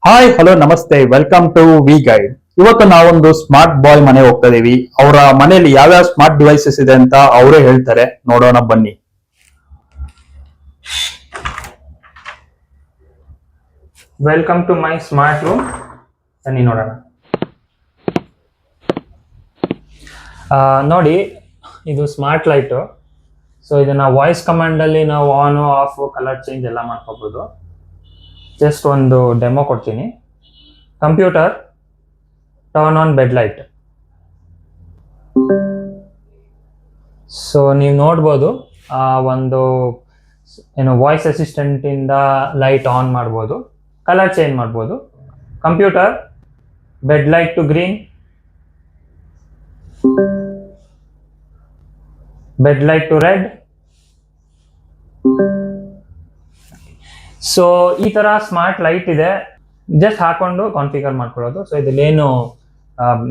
Hi hello ನಮಸ್ತೆ welcome to V guide. ಇವತ್ತು ನಾವೊಂದು ಸ್ಮಾರ್ಟ್ ಬಾಯ್ ಮನೆ ಹೋಗ್ತಾ ಇದೀವಿ. ಅವರ ಮನೆಯಲ್ಲಿ ಯಾವ್ಯಾವ ಸ್ಮಾರ್ಟ್ ಡಿವೈಸಸ್ ಇದೆ ಅಂತ ಅವರೇ ಹೇಳ್ತಾರೆ, ನೋಡೋಣ ಬನ್ನಿ. Welcome to my smart room. ಬನ್ನಿ ನೋಡೋಣ. ನೋಡಿ, ಇದು ಸ್ಮಾರ್ಟ್ ಲೈಟು. ಸೊ ಇದನ್ನ ವಾಯ್ಸ್ ಕಮಾಂಡಲ್ಲಿ ನಾವು ಆನ್ ಆಫ್ ಕಲರ್ ಚೇಂಜ್ ಎಲ್ಲ ಮಾಡ್ಕೋಬೋದು. ಜಸ್ಟ್ ಒಂದು ಡೆಮೋ ಕೊಡ್ತೀನಿ. Computer, turn on bed light. So ನೀವು ನೋಡ್ಬೋದು, ಒಂದು ಏನು ವಾಯ್ಸ್ ಅಸಿಸ್ಟೆಂಟಿಂದ ಲೈಟ್ ಆನ್ ಮಾಡ್ಬೋದು, ಕಲರ್ ಚೇಂಜ್ ಮಾಡ್ಬೋದು. Computer, bed light to green, bed light to red. So ಈ ತರ ಸ್ಮಾರ್ಟ್ ಲೈಟ್ ಇದೆ, ಜಸ್ಟ್ ಹಾಕೊಂಡು ಕಾನ್ಫಿಗರ್ ಮಾಡ್ಕೊಳ್ಳೋದು. ಸೊ ಇದ್ರಲ್ಲೇನು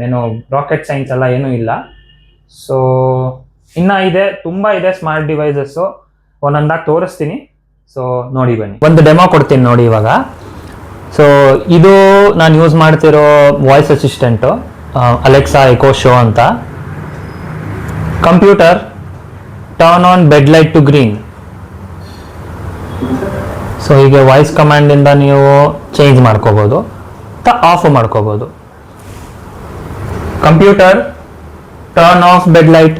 ಏನು ರಾಕೆಟ್ ಸೈನ್ಸ್ ಎಲ್ಲ ಏನೂ ಇಲ್ಲ. ಸೊ ಇನ್ನ ಇದೆ, ತುಂಬಾ ಇದೆ ಸ್ಮಾರ್ಟ್ ಡಿವೈಸಸ್ಸು. ಒಂದೊಂದಾಗಿ ತೋರಿಸ್ತೀನಿ. ಸೊ ನೋಡಿ ಬನ್ನಿ, ಒಂದು ಡೆಮೋ ಕೊಡ್ತೀನಿ ನೋಡಿ ಇವಾಗ. ಸೊ ಇದು ನಾನು ಯೂಸ್ ಮಾಡ್ತಿರೋ voice assistant, Alexa Echo Show ಅಂತ. Computer, turn on bed light to green. So ಹೀಗೆ ವಾಯ್ಸ್ ಕಮಾಂಡಿಂದ ನೀವು ಚೇಂಜ್ ಮಾಡ್ಕೋಬೋದು, ಆಫ್ ಮಾಡ್ಕೋಬೋದು. Computer, turn off bed light.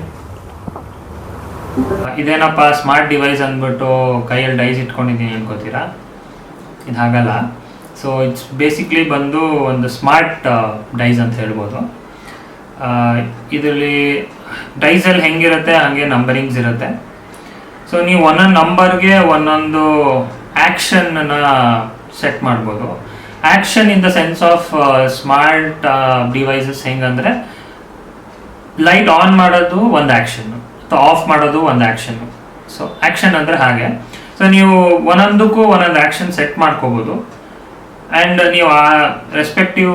ಇದೇನಪ್ಪ ಸ್ಮಾರ್ಟ್ ಡಿವೈಸ್ ಅಂದ್ಬಿಟ್ಟು ಕೈಯಲ್ಲಿ ಡೈಸ್ ಇಟ್ಕೊಂಡಿದ್ದೀನಿ ಅನ್ಕೋತೀರಾ? ಇದು ಹಾಗಲ್ಲ. ಸೊ ಇಟ್ಸ್ ಬೇಸಿಕ್ಲಿ ಬಂದು ಒಂದು ಸ್ಮಾರ್ಟ್ ಡೈಸ್ ಅಂತ ಹೇಳ್ಬೋದು. ಇದರಲ್ಲಿ ಡೈಸಲ್ಲಿ ಹೆಂಗಿರುತ್ತೆ ಹಾಗೆ ನಂಬರಿಂಗ್ಸ್ ಇರುತ್ತೆ. ಸೊ ನೀವು ಒಂದೊಂದು ನಂಬರ್ಗೆ ಒಂದೊಂದು ಆ್ಯಕ್ಷನ್ನ ಸೆಟ್ ಮಾಡ್ಬೋದು. Action in the sense of smart devices ಹೆಂಗಂದರೆ, ಲೈಟ್ ಆನ್ ಮಾಡೋದು ಒಂದು ಆ್ಯಕ್ಷನ್ನು ಅಥವಾ ಆಫ್ ಮಾಡೋದು ಒಂದು ಆ್ಯಕ್ಷನ್ನು. ಸೊ ಆ್ಯಕ್ಷನ್ ಅಂದರೆ ಹಾಗೆ. ಸೊ ನೀವು ಒಂದೊಂದಕ್ಕೂ ಒಂದೊಂದು ಆ್ಯಕ್ಷನ್ ಸೆಟ್ ಮಾಡ್ಕೋಬೋದು. ಆ್ಯಂಡ್ ನೀವು ಆ ರೆಸ್ಪೆಕ್ಟಿವ್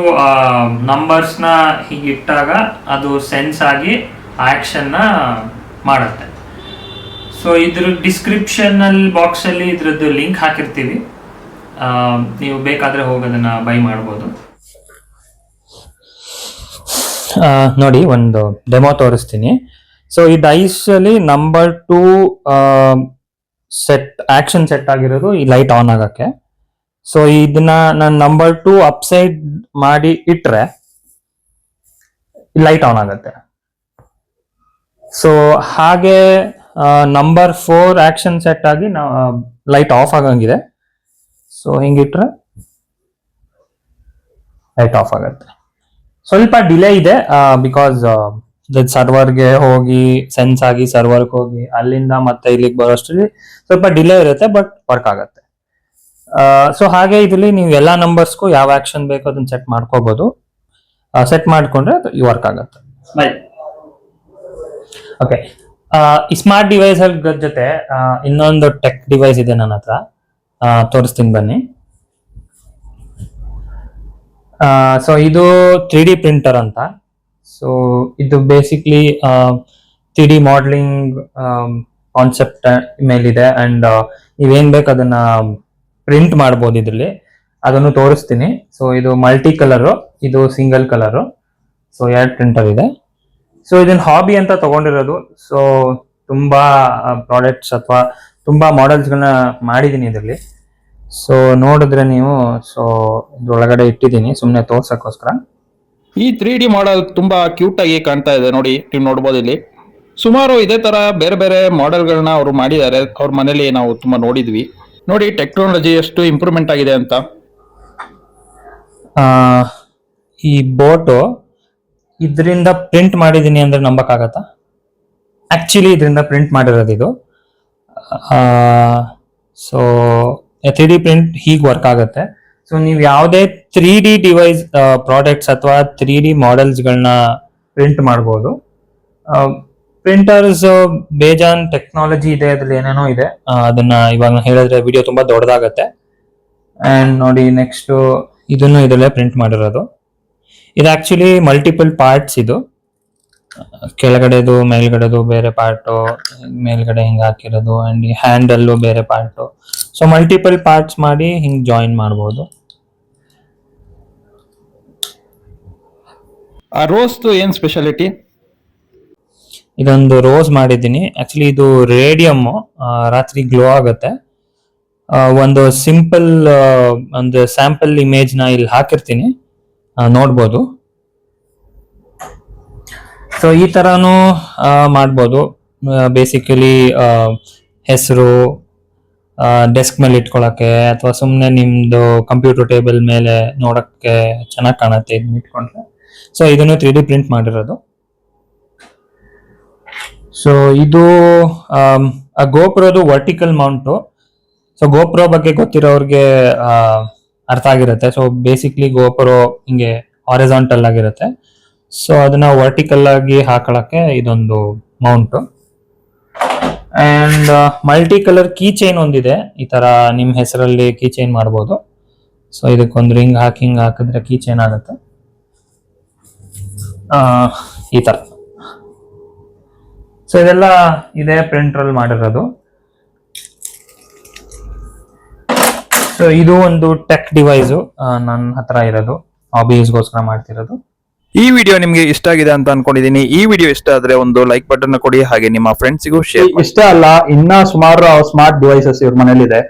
ನಂಬರ್ಸ್ನ ಹೀಗೆ ಇಟ್ಟಾಗ ಅದು ಸೆನ್ಸ್ ಆಗಿ ಆ್ಯಕ್ಷನ್ನ ಮಾಡುತ್ತೆ. ಸೊ ಇದ್ರ ಡಿಸ್ಕ್ರಿಪ್ಷನಲ್ಲಿ ಬಾಕ್ಸಲ್ಲಿ ಇದ್ರದ್ದು ಲಿಂಕ್ ಹಾಕಿರ್ತೀವಿ, ನೀವು ಬೇಕಾದರೆ ಹೋಗಿ ಅದನ್ನು ಬೈ ಮಾಡ್ಬೋದು. ನೋಡಿ, ಒಂದು ಡೆಮೋ ತೋರಿಸ್ತೀನಿ. ಸೊ ಈ ಡೈಸಲ್ಲಿ ನಂಬರ್ 2 ಸೆಟ್ ಆ್ಯಕ್ಷನ್ ಸೆಟ್ ಆಗಿರೋದು ಈ ಲೈಟ್ ಆನ್ ಆಗೋಕ್ಕೆ. ಸೊ ಇದನ್ನ ನಾನು ನಂಬರ್ 2 ಅಪ್ಸೈಡ್ ಮಾಡಿ ಇಟ್ಟರೆ ಲೈಟ್ ಆನ್ ಆಗುತ್ತೆ. ಸೊ ಹಾಗೆ ನಂಬರ್ 4 ಆ್ಯಕ್ಷನ್ ಸೆಟ್ ಆಗಿ ಲೈಟ್ ಆಫ್ ಆಗಂಗಿದೆ. ಸೊ ಹಿಂಗಿಟ್ರೆ ಲೈಟ್ ಆಫ್ ಆಗುತ್ತೆ. ಸ್ವಲ್ಪ ಡಿಲೇ ಇದೆ, ಬಿಕಾಸ್ ಸರ್ವರ್ಗೆ ಹೋಗಿ ಸೆನ್ಸ್ ಆಗಿ ಸರ್ವರ್ಗೆ ಹೋಗಿ ಅಲ್ಲಿಂದ ಮತ್ತೆ ಇಲ್ಲಿಗೆ ಬರೋಷ್ಟರಲ್ಲಿ ಸ್ವಲ್ಪ ಡಿಲೇ ಇರುತ್ತೆ, ಬಟ್ ವರ್ಕ್ ಆಗುತ್ತೆ. ಸೊ ಹಾಗೆ ಇದರಲ್ಲಿ ನೀವು ಎಲ್ಲ ನಂಬರ್ಸ್ಗೂ ಯಾವ ಆ್ಯಕ್ಷನ್ ಬೇಕೋ ಅದನ್ನ ಸೆಟ್ ಮಾಡ್ಕೋಬೋದು. ಸೆಟ್ ಮಾಡಿಕೊಂಡ್ರೆ ಅದು ವರ್ಕ್ ಆಗುತ್ತೆ. ಓಕೆ, ಈ ಸ್ಮಾರ್ಟ್ ಡಿವೈಸ್ ಜೊತೆ ಇನ್ನೊಂದು ಟೆಕ್ ಡಿವೈಸ್ ಇದೆ ನನ್ನ ಹತ್ರ, ತೋರಿಸ್ತೀನಿ ಬನ್ನಿ. ಸೊ ಇದು 3D ಪ್ರಿಂಟರ್ ಅಂತ. ಸೊ ಇದು ಬೇಸಿಕ್ಲಿ 3D ಮಾಡಲಿಂಗ್ ಕಾನ್ಸೆಪ್ಟ್ ಮೇಲಿದೆ. ಆ್ಯಂಡ್ ನೀವೇನು ಬೇಕು ಅದನ್ನ ಪ್ರಿಂಟ್ ಮಾಡ್ಬೋದು ಇದರಲ್ಲಿ, ಅದನ್ನು ತೋರಿಸ್ತೀನಿ. ಸೊ ಇದು ಮಲ್ಟಿ ಕಲರು, ಇದು ಸಿಂಗಲ್ ಕಲರು. ಸೊ 2 ಪ್ರಿಂಟರ್ ಇದೆ. ಸೊ ಇದನ್ನ ಹಾಬಿ ಅಂತ ತಗೊಂಡಿರೋದು. ಸೊ ತುಂಬಾ ಪ್ರಾಡಕ್ಟ್ಸ್ ಅಥವಾ ತುಂಬಾ ಮಾಡೆಲ್ಸ್ಗಳನ್ನ ಮಾಡಿದ್ದೀನಿ ಇದರಲ್ಲಿ. ಸೊ ನೋಡಿದ್ರೆ ನೀವು, ಸೊ ಇದ್ರೊಳಗಡೆ ಇಟ್ಟಿದ್ದೀನಿ ಸುಮ್ಮನೆ ತೋರ್ಸಕ್ಕೋಸ್ಕರ. ಈ 3D ಮಾಡೆಲ್ ತುಂಬಾ ಕ್ಯೂಟ್ ಆಗಿ ಕಾಣ್ತಾ ಇದೆ ನೋಡಿ, ನೀವು ನೋಡ್ಬೋದು. ಇಲ್ಲಿ ಸುಮಾರು ಇದೇ ತರ ಬೇರೆ ಬೇರೆ ಮಾಡೆಲ್ಗಳನ್ನ ಅವರು ಮಾಡಿದ್ದಾರೆ. ಅವ್ರ ಮನೇಲಿ ನಾವು ತುಂಬಾ ನೋಡಿದ್ವಿ. ನೋಡಿ ಟೆಕ್ನಾಲಜಿ ಎಷ್ಟು ಇಂಪ್ರೂವ್ಮೆಂಟ್ ಆಗಿದೆ ಅಂತ. ಈ ಬೋಟು ಇದರಿಂದ ಪ್ರಿಂಟ್ ಮಾಡಿದ್ದೀನಿ ಅಂದ್ರೆ ನಂಬಕ್ಕಾಗತ್ತಾ? ಆಕ್ಚುಲಿ ಇದರಿಂದ ಪ್ರಿಂಟ್ ಮಾಡಿರೋದು ಇದು. ಸೊ 3D ಪ್ರಿಂಟ್ ಹೀಗೆ ವರ್ಕ್ ಆಗುತ್ತೆ. ಸೊ ನೀವು ಯಾವುದೇ 3D ಡಿವೈಸ್ ಪ್ರಾಡಕ್ಟ್ಸ್ ಅಥವಾ 3D ಮಾಡೆಲ್ಸ್ಗಳನ್ನ ಪ್ರಿಂಟ್ ಮಾಡ್ಬೋದು. ಪ್ರಿಂಟರ್ಸ್ ಬೇಜಾನ್ ಟೆಕ್ನಾಲಜಿ ಇದೆ, ಅದ್ರಲ್ಲಿ ಏನೇನೋ ಇದೆ. ಅದನ್ನ ಇವಾಗ ಹೇಳಿದ್ರೆ ವಿಡಿಯೋ ತುಂಬಾ ದೊಡ್ಡದಾಗತ್ತೆ. ಆ್ಯಂಡ್ ನೋಡಿ, ನೆಕ್ಸ್ಟ್ ಇದನ್ನು ಇದರಲ್ಲೇ ಪ್ರಿಂಟ್ ಮಾಡಿರೋದು. ಇದು ಆಕ್ಚುಲಿ ಮಲ್ಟಿಪಲ್ ಪಾರ್ಟ್ಸ್. ಇದು ಕೆಳಗಡೆದು ಮೇಲ್ಗಡೆದು ಬೇರೆ ಪಾರ್ಟು, ಮೇಲ್ಗಡೆ ಹಿಂಗೆ ಹಾಕಿರೋದು, ಆ್ಯಂಡ್ ಈ ಹ್ಯಾಂಡಲ್ಲು ಬೇರೆ ಪಾರ್ಟು. ಸೊ ಮಲ್ಟಿಪಲ್ ಪಾರ್ಟ್ಸ್ ಮಾಡಿ ಹಿಂಗೆ ಜಾಯಿನ್ ಮಾಡ್ಬೋದು. ಆ ರೋಸ್ದು ಏನ್ ಸ್ಪೆಷಾಲಿಟಿ? ಇದೊಂದು ರೋಸ್ ಮಾಡಿದ್ದೀನಿ. ಆಕ್ಚುಲಿ ಇದು ರೇಡಿಯಮ್, ರಾತ್ರಿ ಗ್ಲೋ ಆಗುತ್ತೆ. ಒಂದು ಸಿಂಪಲ್ ಒಂದು ಸ್ಯಾಂಪಲ್ ಇಮೇಜ್ ನ ಇಲ್ಲಿ ಹಾಕಿರ್ತೀನಿ, ನೋಡ್ಬೋದು. ಸೊ ಈ ತರಾನು ಮಾಡ್ಬೋದು. ಬೇಸಿಕಲಿ ಹೆಸರು ಡೆಸ್ಕ್ ಮೇಲೆ ಇಟ್ಕೊಳಕ್ಕೆ, ಅಥವಾ ಸುಮ್ಮನೆ ನಿಮ್ದು ಕಂಪ್ಯೂಟರ್ ಟೇಬಲ್ ಮೇಲೆ ನೋಡಕ್ಕೆ ಚೆನ್ನಾಗಿ ಕಾಣುತ್ತೆ ಇದನ್ನ ಇಟ್ಕೊಂಡ್ರೆ. ಸೊ ಇದನ್ನು 3D ಪ್ರಿಂಟ್ ಮಾಡಿರೋದು. ಸೊ ಇದು ಗೋಪ್ರೋದು ವರ್ಟಿಕಲ್ ಮೌಂಟು. ಸೊ ಗೋಪ್ರೋ ಬಗ್ಗೆ ಗೊತ್ತಿರೋರಿಗೆ ಅರ್ಥ ಆಗಿರುತ್ತೆ. ಸೊ ಬೇಸಿಕ್ಲಿ ಗೋಪ್ರೋ ಹಿಂಗೆ ಹಾರಿಜಾಂಟಲ್ ಆಗಿರುತ್ತೆ. ಸೊ ಅದನ್ನ ವರ್ಟಿಕಲ್ ಆಗಿ ಹಾಕೊಳಕ್ಕೆ ಇದೊಂದು mount. And multi colour key chain ಒಂದಿದೆ. ಈ ತರ ನಿಮ್ ಹೆಸರಲ್ಲಿ ಕೀ ಚೈನ್ ಮಾಡ್ಬೋದು. ಸೊ ಇದಕ್ಕೊಂದು ರಿಂಗ್ ಹಾಕಿದ್ರೆ ಕೀ ಚೈನ್ ಆಗುತ್ತೆ ಈ ತರ. ಸೊ ಇದೆಲ್ಲ ಇದೇ ಪ್ರಿಂಟರ್ ಮಾಡಿರೋದು. ಸೊ ಇದು ಒಂದು ಟೆಕ್ ಡಿವೈಸು ನನ್ನ ಹತ್ರ ಇರೋದು, ಹಾಬೀಸ್ಗೋಸ್ಕರ ಮಾಡ್ತಿರೋದು. ಈ ವಿಡಿಯೋ ನಿಮ್ಗೆ ಇಷ್ಟ ಆಗಿದೆ ಅಂತ ಅನ್ಕೊಂಡಿದೀನಿ. ಈ ವಿಡಿಯೋ ಇಷ್ಟ ಆದ್ರೆ ಒಂದು ಲೈಕ್ ಬಟನ್ ಕೊಡಿ, ಹಾಗೆ ನಿಮ್ಮ ಫ್ರೆಂಡ್ಸಿಗೂ ಶೇರ್. ಇಷ್ಟ ಅಲ್ಲ, ಇನ್ನ ಸುಮಾರು ಸ್ಮಾರ್ಟ್ ಡಿವೈಸಸ್ ಇವ್ರ ಮನೇಲಿದೆ.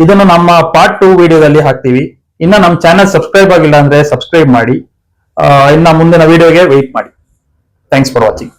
ಇದನ್ನು ನಮ್ಮ ಪಾರ್ಟ್ 2 ವಿಡಿಯೋದಲ್ಲಿ ಹಾಕ್ತಿವಿ. ಇನ್ನ ನಮ್ಮ ಚಾನಲ್ ಸಬ್ಸ್ಕ್ರೈಬ್ ಆಗಿಲ್ಲ ಅಂದ್ರೆ ಸಬ್ಸ್ಕ್ರೈಬ್ ಮಾಡಿ. ಇನ್ನ ಮುಂದಿನ ವಿಡಿಯೋಗೆ ವೆಯ್ಟ್ ಮಾಡಿ. Thanks for watching.